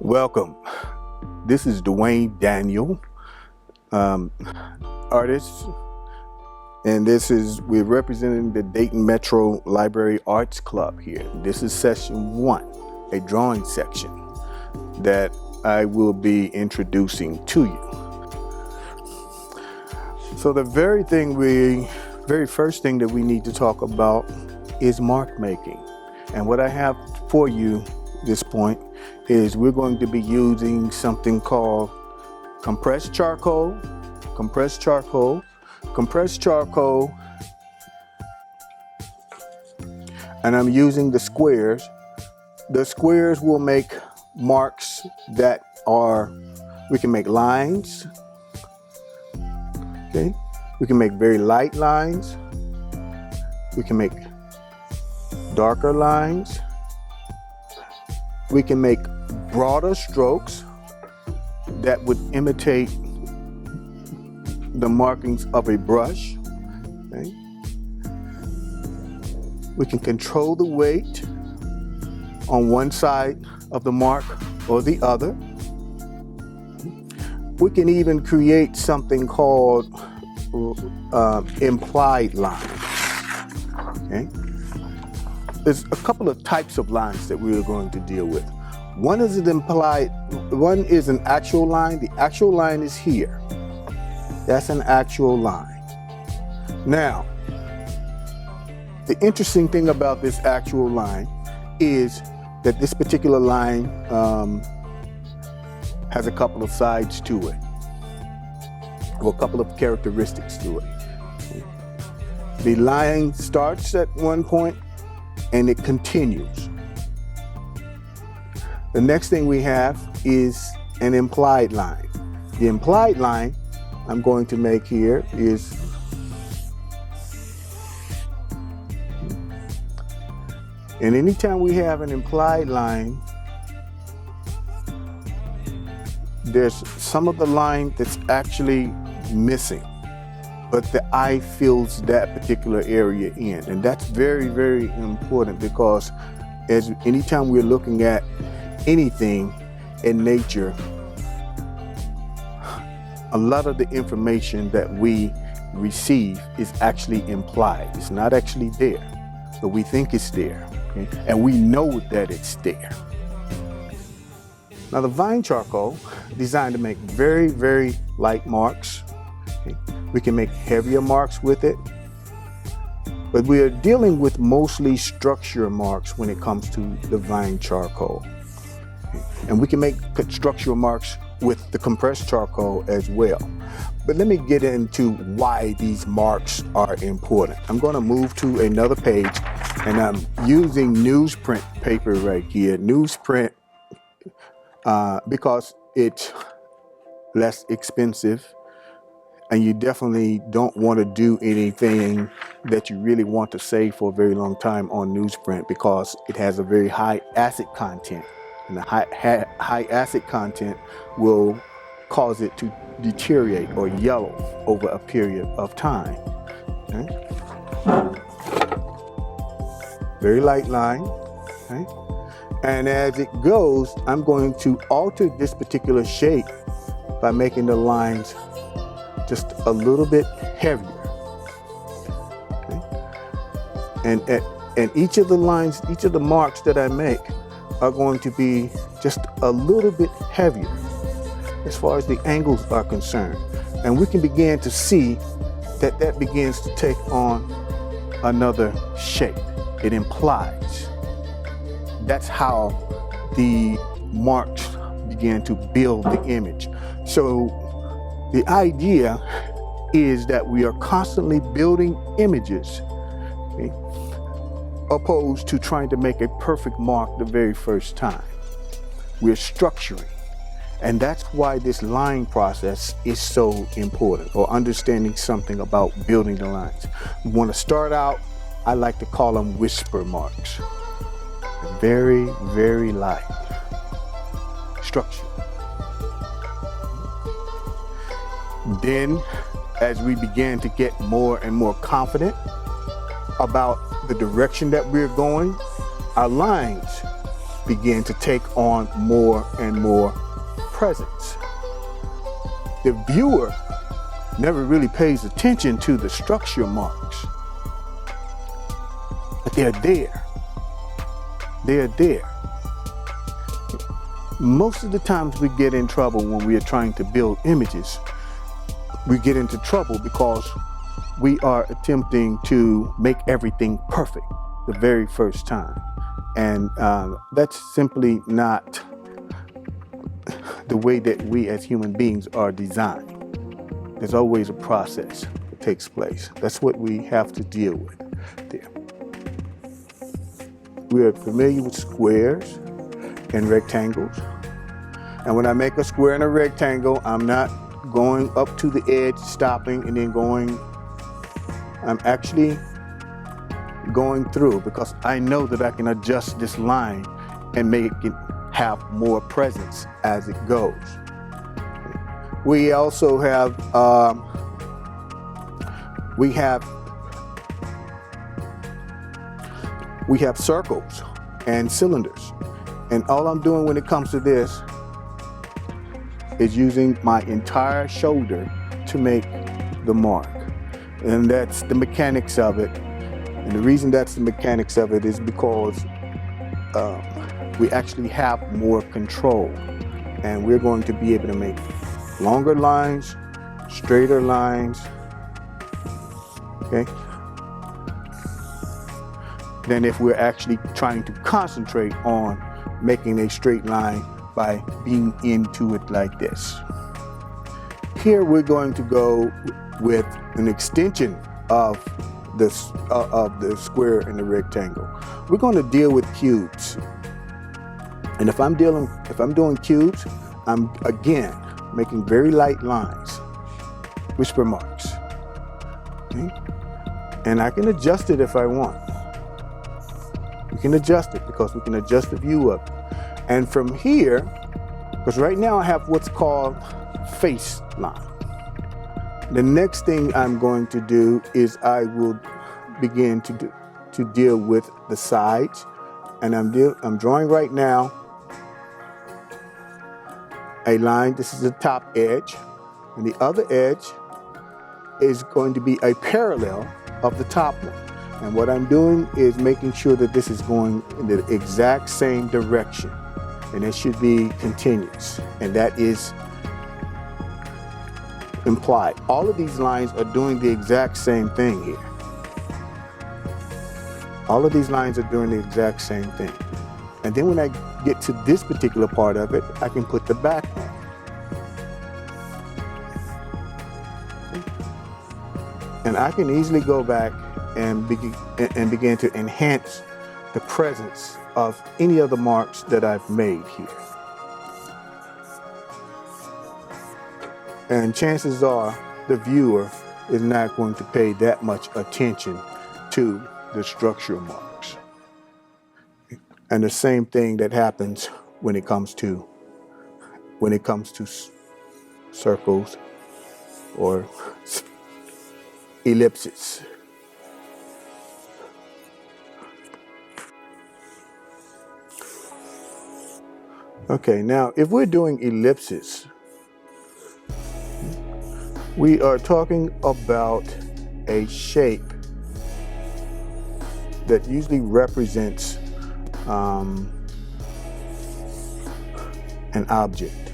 Welcome. This is Dwayne Daniel, artist, and we're representing the Dayton Metro Library Arts Club here. This is session 1, a drawing section that I will be introducing to you. So the very first thing that we need to talk about is mark making. And what I have for you at this point is we're going to be using something called compressed charcoal, and I'm using the squares. The squares will make marks we can make lines, okay? We can make very light lines. We can make darker lines. We can make broader strokes that would imitate the markings of a brush. Okay? We can control the weight on one side of the mark or the other. We can even create something called implied line. Okay? There's a couple of types of lines that we are going to deal with. One is an actual line. The actual line is here. That's an actual line. Now, the interesting thing about this actual line is that this particular line has a couple of sides to it, or a couple of characteristics to it. The line starts at one point and it continues. The next thing we have is an implied line. The implied line I'm going to make here is and anytime we have an implied line, there's some of the line that's actually missing, but the eye fills that particular area in. And that's very, very important, because anytime we're looking at anything in nature, a lot of the information that we receive is actually implied. It's not actually there, but we think it's there, okay? And we know that it's there. Now, the vine charcoal designed to make very, very light marks. Okay? We can make heavier marks with it, but we are dealing with mostly structure marks when it comes to the vine charcoal. Okay? And we can make structural marks with the compressed charcoal as well. But let me get into why these marks are important. I'm going to move to another page, and I'm using newsprint paper right here. Newsprint, because it's less expensive, and you definitely don't want to do anything that you really want to save for a very long time on newsprint, because it has a very high acid content, and the high acid content will cause it to deteriorate or yellow over a period of time. Okay? Very light line. Okay? And as it goes, I'm going to alter this particular shape by making the lines just a little bit heavier. Okay? And each of the lines, each of the marks that I make are going to be just a little bit heavier as far as the angles are concerned. And we can begin to see that that begins to take on another shape. It implies. That's how the marks begin to build the image. So the idea is that we are constantly building images, okay, opposed to trying to make a perfect mark the very first time. We're structuring. And that's why this line process is so important, or understanding something about building the lines. We want to start out, I like to call them whisper marks. Very, very light structure. Then, as we begin to get more and more confident about the direction that we're going, our lines begin to take on more and more presence. The viewer never really pays attention to the structure marks, but they're there. They're there. Most of the times we get in trouble when we are trying to build images. We get into trouble because we are attempting to make everything perfect the very first time. And that's simply not the way that we as human beings are designed. There's always a process that takes place. That's what we have to deal with there. We are familiar with squares and rectangles. And when I make a square and a rectangle, I'm not going up to the edge, stopping, and then going. I'm actually going through because I know that I can adjust this line and make it have more presence as it goes. We also have we have circles and cylinders, and all I'm doing when it comes to this is using my entire shoulder to make the mark, and that's the mechanics of it. And the reason that's the mechanics of it is because we actually have more control, and we're going to be able to make longer lines, straighter lines, okay, than if we're actually trying to concentrate on making a straight line by being into it like this. Here we're going to go with an extension of the square and the rectangle. We're going to deal with cubes. And if I'm doing cubes, I'm again making very light lines, whisper marks. Okay? And I can adjust it if I want. We can adjust it because we can adjust the view of it. And from here, because right now I have what's called face line. The next thing I'm going to do is I will begin to deal with the sides. And I'm drawing right now a line. This is the top edge, and the other edge is going to be a parallel of the top one. And what I'm doing is making sure that this is going in the exact same direction, and it should be continuous, and that is implied. All of these lines are doing the exact same thing here. All of these lines are doing the exact same thing. And then when I get to this particular part of it, I can put the back on. And I can easily go back and begin to enhance the presence of any of the marks that I've made here. And chances are the viewer is not going to pay that much attention to the structural marks. And the same thing that happens when it comes to circles or ellipses. Okay, now if we're doing ellipses, we are talking about a shape that usually represents an object.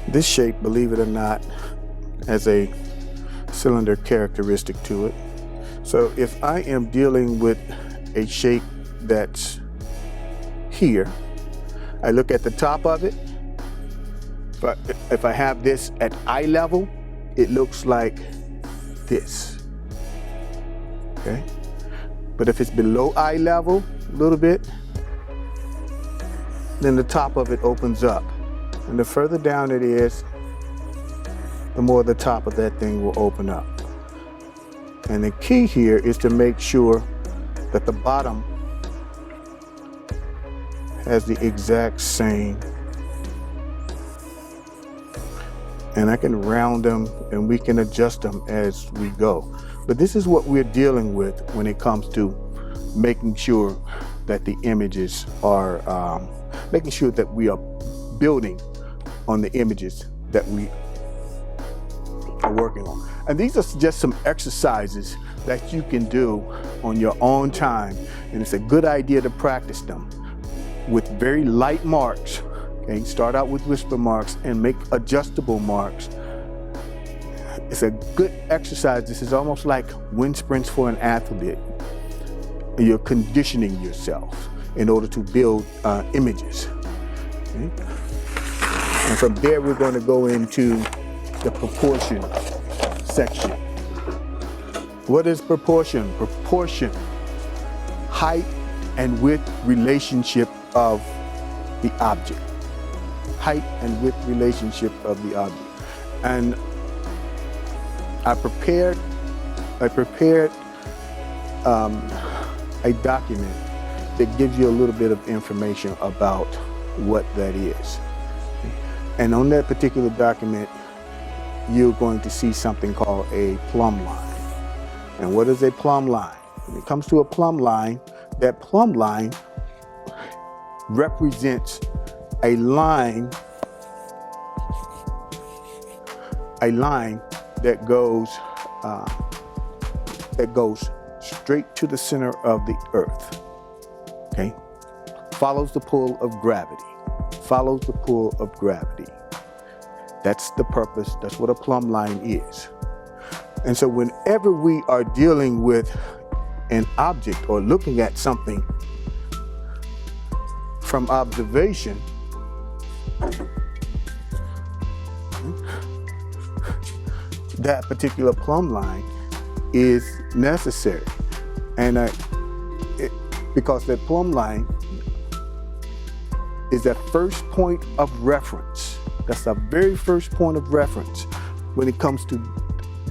This shape, believe it or not, has a cylinder characteristic to it. So if I am dealing with a shape that's here, I look at the top of it. But if I have this at eye level, it looks like this. Okay? But if it's below eye level a little bit, then the top of it opens up. And the further down it is, the more the top of that thing will open up. And the key here is to make sure that the bottom has the exact same. And I can round them and we can adjust them as we go. But this is what we're dealing with when it comes to making sure that the images are, making sure that we are building on the images that we are working on. And these are just some exercises that you can do on your own time. And it's a good idea to practice them with very light marks. Okay, start out with whisper marks and make adjustable marks. It's a good exercise. This is almost like wind sprints for an athlete. You're conditioning yourself in order to build images. Okay? And from there, we're going to go into the proportion section. What is proportion? Proportion, height and width relationship of the object. Height and width relationship of the object. And I prepared a document that gives you a little bit of information about what that is. And on that particular document, you're going to see something called a plumb line. And what is a plumb line? When it comes to a plumb line, that plumb line represents a line that goes straight to the center of the earth. Okay? Follows the pull of gravity. Follows the pull of gravity. That's the purpose. That's what a plumb line is. And so whenever we are dealing with an object or looking at something from observation, that particular plumb line is necessary. And because that plumb line is that first point of reference. That's the very first point of reference when it comes to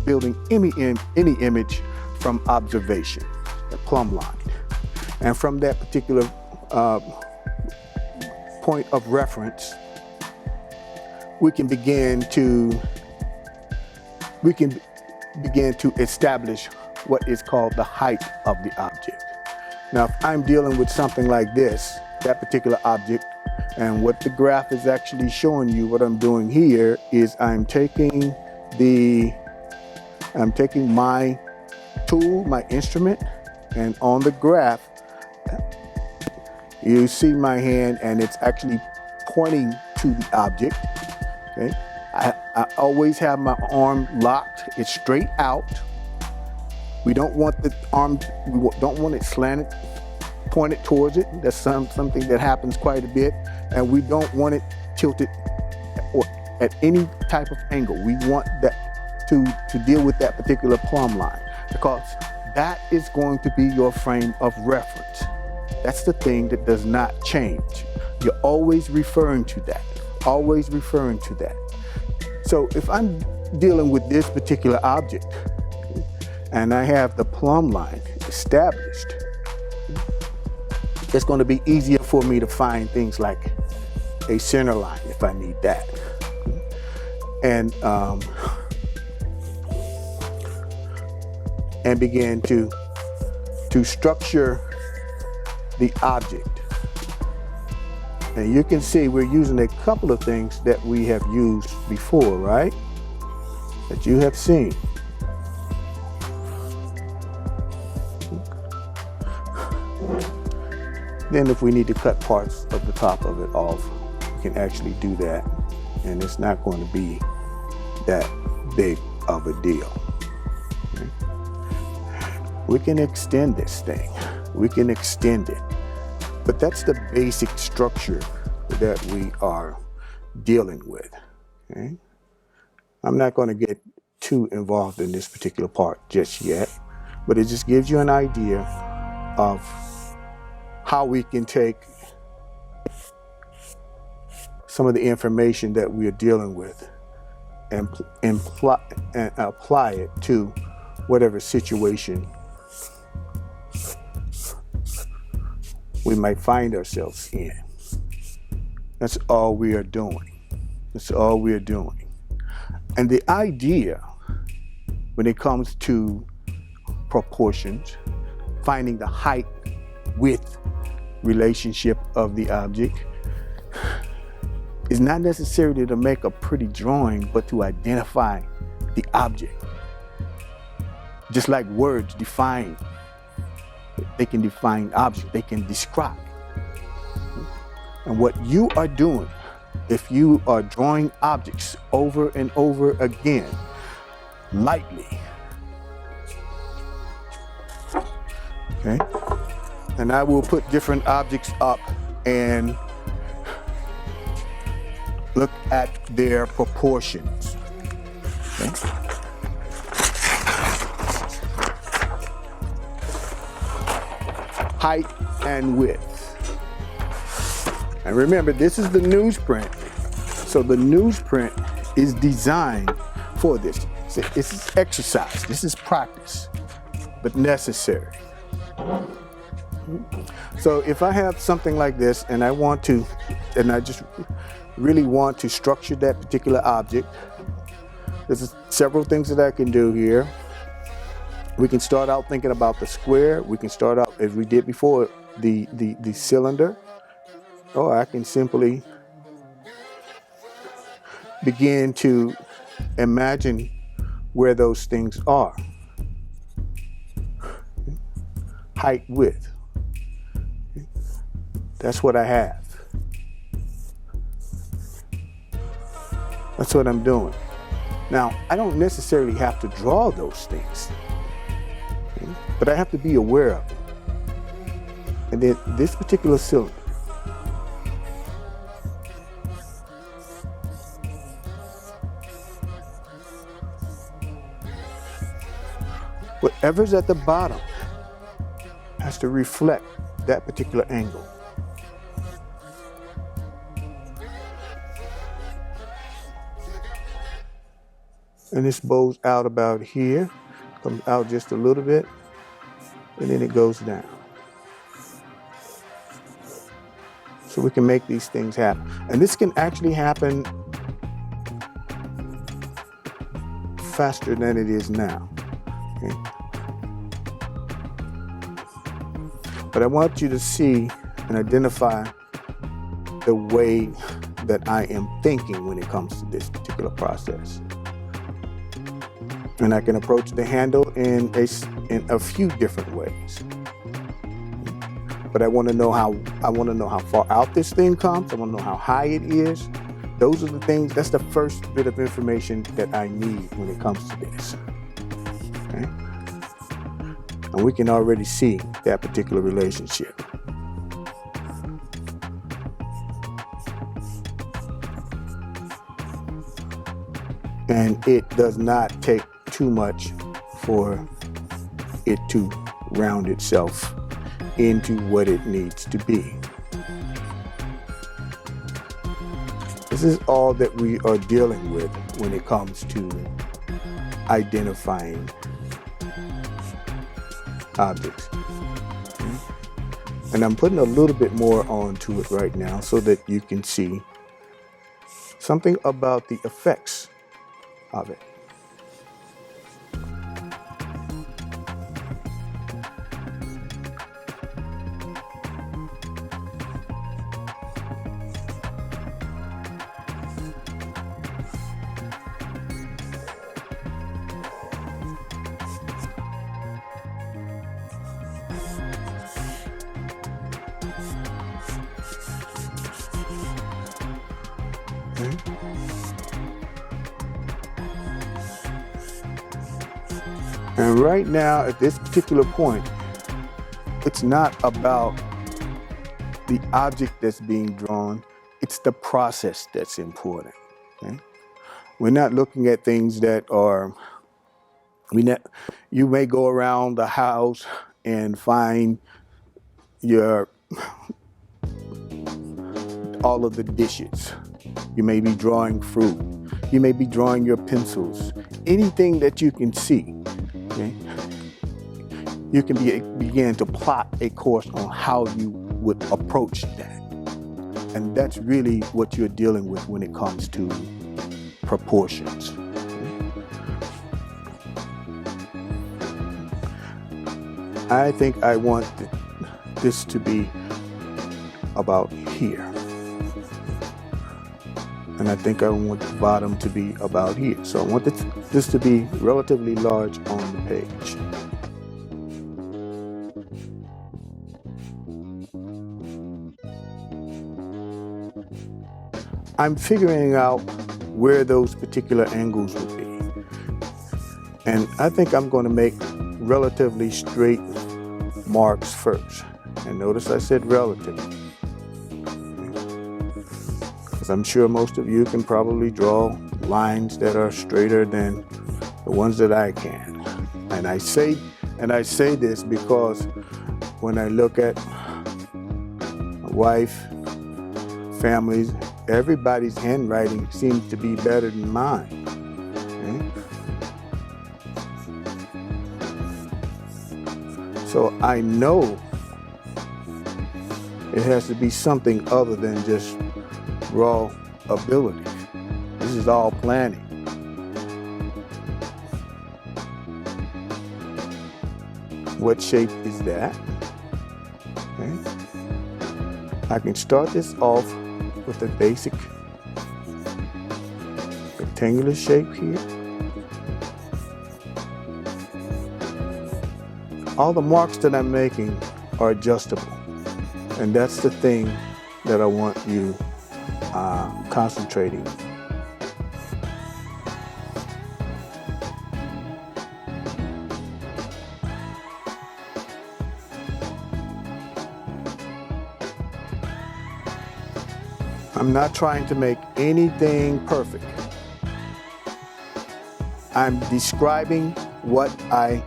building any image from observation, the plumb line. And from that particular point of reference, we can begin to establish what is called the height of the object. Now, if I'm dealing with something like this, that particular object, and what the graph is actually showing you, what I'm doing here is I'm taking my tool, my instrument, and on the graph, you see my hand and it's actually pointing to the object. Okay? I always have my arm locked, it's straight out. We don't want the arm, we don't want it slanted, pointed towards it. That's something that happens quite a bit. And we don't want it tilted or at any type of angle. We want that to deal with that particular plumb line, because that is going to be your frame of reference. That's the thing that does not change. You're always referring to that, always referring to that. So if I'm dealing with this particular object and I have the plumb line established, it's going to be easier for me to find things like a center line if I need that. And begin to structure the object. And you can see we're using a couple of things that we have used before, right? That you have seen. Then if we need to cut parts of the top of it off, we can actually do that. And it's not going to be that big of a deal. Okay? We can extend this thing. We can extend it. But that's the basic structure that we are dealing with. Okay? I'm not going to get too involved in this particular part just yet, but it just gives you an idea of how we can take some of the information that we are dealing with and apply it to whatever situation we might find ourselves in. That's all we are doing. That's all we are doing. And the idea when it comes to proportions, finding the height, width, relationship of the object. It's not necessarily to make a pretty drawing, but to identify the object. Just like words define, they can define objects, they can describe. And what you are doing, if you are drawing objects over and over again, lightly, okay? And I will put different objects up and look at their proportions. Okay? Height and width. And remember, this is the newsprint. So the newsprint is designed for this. So this is exercise, this is practice, but necessary. So if I have something like this and I want to, and I just really want to structure that particular object, there's several things that I can do here. We can start out thinking about the square. We can start out, as we did before, the cylinder. Or I can simply begin to imagine where those things are. Height, width. That's what I have. That's what I'm doing. Now, I don't necessarily have to draw those things, but I have to be aware of them. And then this particular cylinder, whatever's at the bottom has to reflect that particular angle. And this bows out about here, comes out just a little bit, and then it goes down. So we can make these things happen. And this can actually happen faster than it is now. Okay? But I want you to see and identify the way that I am thinking when it comes to this particular process. And I can approach the handle in a few different ways. But I want to know how far out this thing comes. I want to know how high it is. Those are the things, that's the first bit of information that I need when it comes to this. Okay? And we can already see that particular relationship. And it does not take too much for it to round itself into what it needs to be. This is all that we are dealing with when it comes to identifying objects. And I'm putting a little bit more onto it right now so that you can see something about the effects of it. And right now, at this particular point, it's not about the object that's being drawn, it's the process that's important. Okay? We're not looking at things that are, you may go around the house and find all of the dishes. You may be drawing fruit. You may be drawing your pencils. Anything that you can see. Okay? You can begin to plot a course on how you would approach that. And that's really what you're dealing with when it comes to proportions. I think I want this to be about here. And I think I want the bottom to be about here. So I want this to be relatively large on the page. I'm figuring out where those particular angles would be. And I think I'm going to make relatively straight marks first. And notice I said relatively. Because I'm sure most of you can probably draw lines that are straighter than the ones that I can. And I say this because when I look at my wife, families, everybody's handwriting seems to be better than mine. Okay? So I know it has to be something other than just raw ability. This is all planning. What shape is that? Okay. I can start this off with a basic rectangular shape here. All the marks that I'm making are adjustable, and that's the thing that I want you concentrating. I'm not trying to make anything perfect. I'm describing what I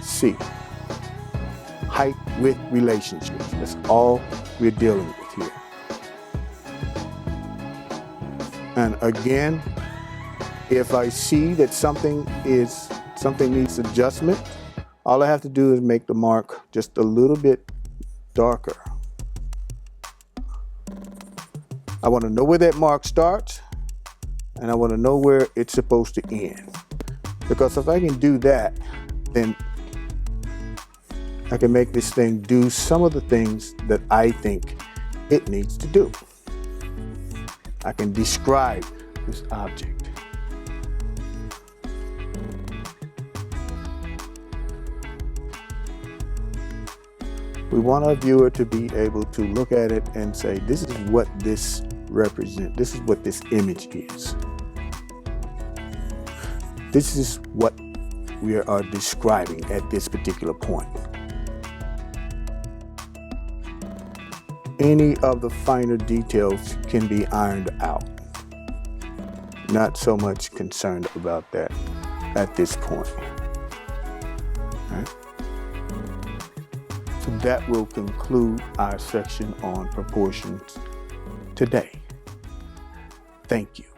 see. Height, width, relationships. That's all we're dealing with here. And again, if I see that something needs adjustment, all I have to do is make the mark just a little bit darker. I want to know where that mark starts, and I want to know where it's supposed to end. Because if I can do that, then I can make this thing do some of the things that I think it needs to do. I can describe this object. We want our viewer to be able to look at it and say, this is what this represents. This is what this image is. This is what we are describing at this particular point. Any of the finer details can be ironed out. Not so much concerned about that at this point. Right? So that will conclude our section on proportions today. Thank you.